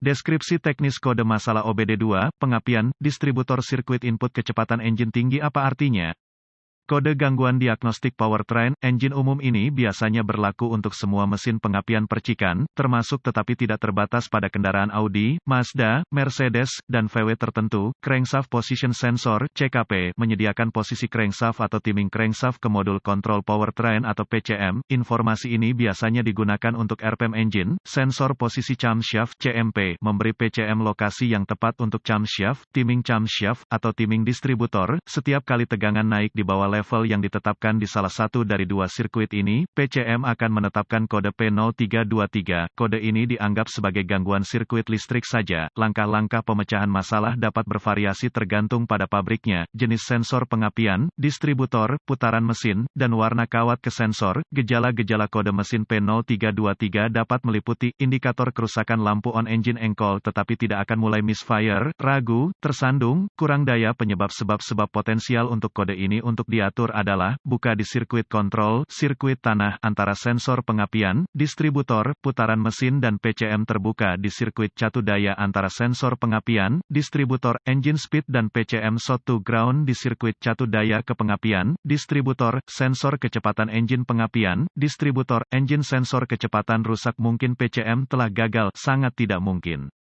Deskripsi teknis kode masalah OBD2, pengapian, distributor sirkuit input kecepatan engine tinggi apa artinya? Kode gangguan diagnostik powertrain engine umum ini biasanya berlaku untuk semua mesin pengapian percikan, termasuk tetapi tidak terbatas pada kendaraan Audi, Mazda, Mercedes, dan VW tertentu. Crankshaft Position Sensor (CKP) menyediakan posisi crankshaft atau timing crankshaft ke modul kontrol powertrain atau PCM. Informasi ini biasanya digunakan untuk RPM engine. Sensor posisi camshaft (CMP) memberi PCM lokasi yang tepat untuk camshaft, timing camshaft, atau timing distributor. Setiap kali tegangan naik di bawah level yang ditetapkan di salah satu dari dua sirkuit ini, PCM akan menetapkan kode P0323. Kode ini dianggap sebagai gangguan sirkuit listrik saja. Langkah-langkah pemecahan masalah dapat bervariasi tergantung pada pabriknya, jenis sensor pengapian, distributor, putaran mesin, dan warna kawat ke sensor. Gejala-gejala kode mesin P0323 dapat meliputi indikator kerusakan lampu on engine engkol tetapi tidak akan mulai misfire, ragu, tersandung, kurang daya. Penyebab sebab-sebab potensial untuk kode ini untuk diatur adalah, buka di sirkuit kontrol, sirkuit tanah, antara sensor pengapian, distributor, putaran mesin dan PCM terbuka di sirkuit catu daya antara sensor pengapian, distributor, engine speed dan PCM shot to ground di sirkuit catu daya ke pengapian, distributor, sensor kecepatan engine pengapian, distributor, engine sensor kecepatan rusak mungkin PCM telah gagal, sangat tidak mungkin.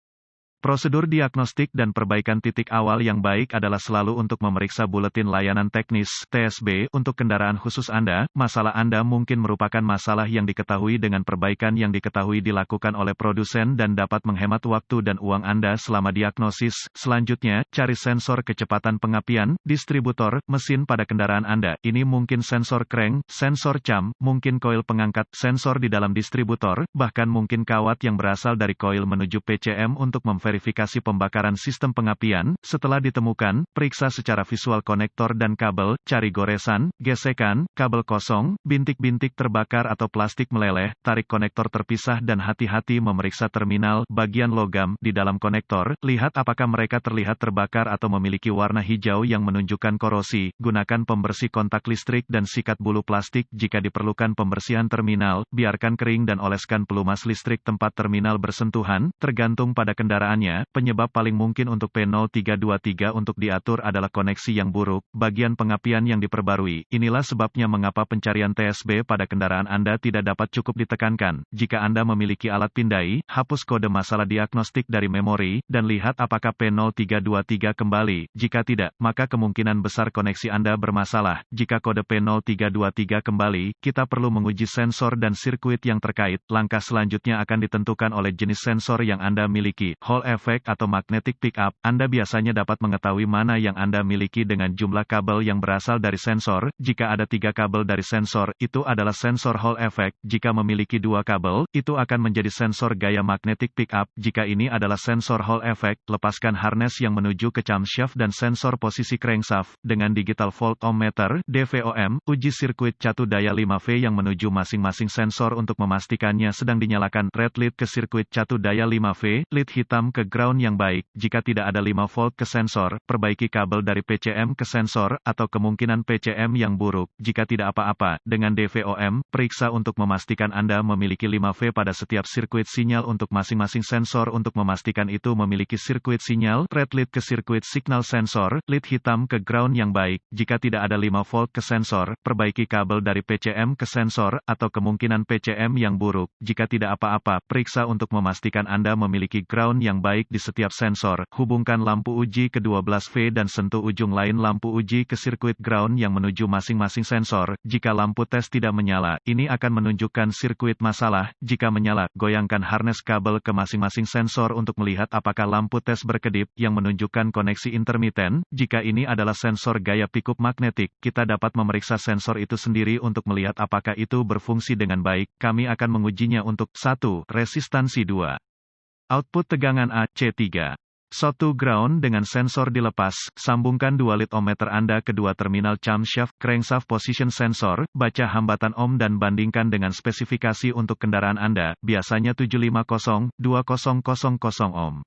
Prosedur diagnostik dan perbaikan titik awal yang baik adalah selalu untuk memeriksa buletin layanan teknis (TSB) untuk kendaraan khusus Anda. Masalah Anda mungkin merupakan masalah yang diketahui dengan perbaikan yang diketahui dilakukan oleh produsen dan dapat menghemat waktu dan uang Anda selama diagnosis. Selanjutnya, cari sensor kecepatan pengapian, distributor, mesin pada kendaraan Anda. Ini mungkin sensor crank, sensor cam, mungkin koil pengangkat, sensor di dalam distributor, bahkan mungkin kawat yang berasal dari koil menuju PCM untuk memverifikasi pembakaran sistem pengapian. Setelah ditemukan, periksa secara visual konektor dan kabel, cari goresan, gesekan, kabel kosong, bintik-bintik terbakar atau plastik meleleh, tarik konektor terpisah dan hati-hati memeriksa terminal, bagian logam, di dalam konektor, lihat apakah mereka terlihat terbakar atau memiliki warna hijau yang menunjukkan korosi. Gunakan pembersih kontak listrik dan sikat bulu plastik jika diperlukan pembersihan terminal, biarkan kering dan oleskan pelumas listrik tempat terminal bersentuhan, tergantung pada kendaraannya. Penyebab paling mungkin untuk P0323 untuk diatur adalah koneksi yang buruk, bagian pengapian yang diperbarui. Inilah sebabnya mengapa pencarian TSB pada kendaraan Anda tidak dapat cukup ditekankan. Jika Anda memiliki alat pindai, hapus kode masalah diagnostik dari memori, dan lihat apakah P0323 kembali. Jika tidak, maka kemungkinan besar koneksi Anda bermasalah. Jika kode P0323 kembali, kita perlu menguji sensor dan sirkuit yang terkait. Langkah selanjutnya akan ditentukan oleh jenis sensor yang Anda miliki. Hall effect atau magnetic pickup, Anda biasanya dapat mengetahui mana yang Anda miliki dengan jumlah kabel yang berasal dari sensor. Jika ada 3 kabel dari sensor, itu adalah sensor Hall effect. Jika memiliki 2 kabel, itu akan menjadi sensor gaya magnetic pickup. Jika ini adalah sensor Hall effect, lepaskan harness yang menuju ke camshaft dan sensor posisi crankshaft. Dengan digital voltmeter (DVOM), uji sirkuit catu daya 5V yang menuju masing-masing sensor untuk memastikannya sedang dinyalakan. Red lead ke sirkuit catu daya 5V, lead hitam ke ground yang baik. Jika tidak ada 5 volt ke sensor, perbaiki kabel dari PCM ke sensor, atau kemungkinan PCM yang buruk. Jika tidak apa-apa, dengan DVOM, periksa untuk memastikan Anda memiliki 5V pada setiap sirkuit sinyal untuk masing-masing sensor untuk memastikan itu memiliki sirkuit sinyal. Red lead ke sirkuit signal sensor, lead hitam ke ground yang baik. Jika tidak ada 5 volt ke sensor, perbaiki kabel dari PCM ke sensor, atau kemungkinan PCM yang buruk. Jika tidak apa-apa, periksa untuk memastikan Anda memiliki ground yang baik di setiap sensor. Hubungkan lampu uji ke 12V dan sentuh ujung lain lampu uji ke sirkuit ground yang menuju masing-masing sensor. Jika lampu tes tidak menyala, ini akan menunjukkan sirkuit masalah. Jika menyala, goyangkan harness kabel ke masing-masing sensor untuk melihat apakah lampu tes berkedip, yang menunjukkan koneksi intermiten. Jika ini adalah sensor gaya pickup magnetik, kita dapat memeriksa sensor itu sendiri untuk melihat apakah itu berfungsi dengan baik. Kami akan mengujinya untuk 1. Resistansi 2. Output tegangan AC3. Shot to ground dengan sensor dilepas, sambungkan 2 lead ohmmeter Anda ke 2 terminal camshaft, crankshaft position sensor, baca hambatan ohm dan bandingkan dengan spesifikasi untuk kendaraan Anda, biasanya 750-2000 ohm.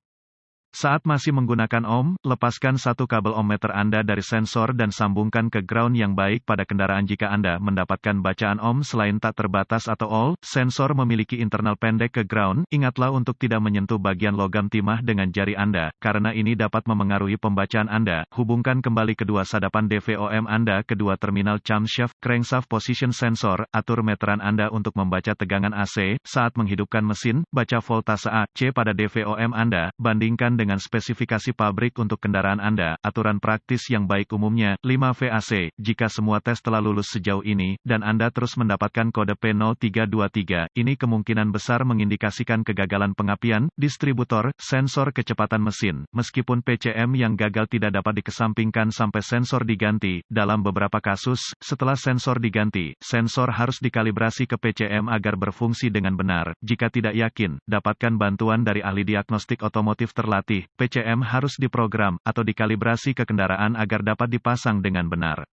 Saat masih menggunakan ohm, lepaskan satu kabel ohmmeter Anda dari sensor dan sambungkan ke ground yang baik pada kendaraan jika Anda mendapatkan bacaan ohm selain tak terbatas atau all. Sensor memiliki internal pendek ke ground, ingatlah untuk tidak menyentuh bagian logam timah dengan jari Anda, karena ini dapat memengaruhi pembacaan Anda. Hubungkan kembali kedua sadapan DVOM Anda ke dua terminal camshaft, crankshaft position sensor, atur meteran Anda untuk membaca tegangan AC, saat menghidupkan mesin, baca voltase AC pada DVOM Anda, bandingkan dengan spesifikasi pabrik untuk kendaraan Anda. Aturan praktis yang baik umumnya, 5 VAC. Jika semua tes telah lulus sejauh ini, dan Anda terus mendapatkan kode P0323, ini kemungkinan besar mengindikasikan kegagalan pengapian, distributor, sensor kecepatan mesin. Meskipun PCM yang gagal tidak dapat dikesampingkan sampai sensor diganti, dalam beberapa kasus, setelah sensor diganti, sensor harus dikalibrasi ke PCM agar berfungsi dengan benar. Jika tidak yakin, dapatkan bantuan dari ahli diagnostik otomotif terlatih. PCM harus diprogram atau dikalibrasi ke kendaraan agar dapat dipasang dengan benar.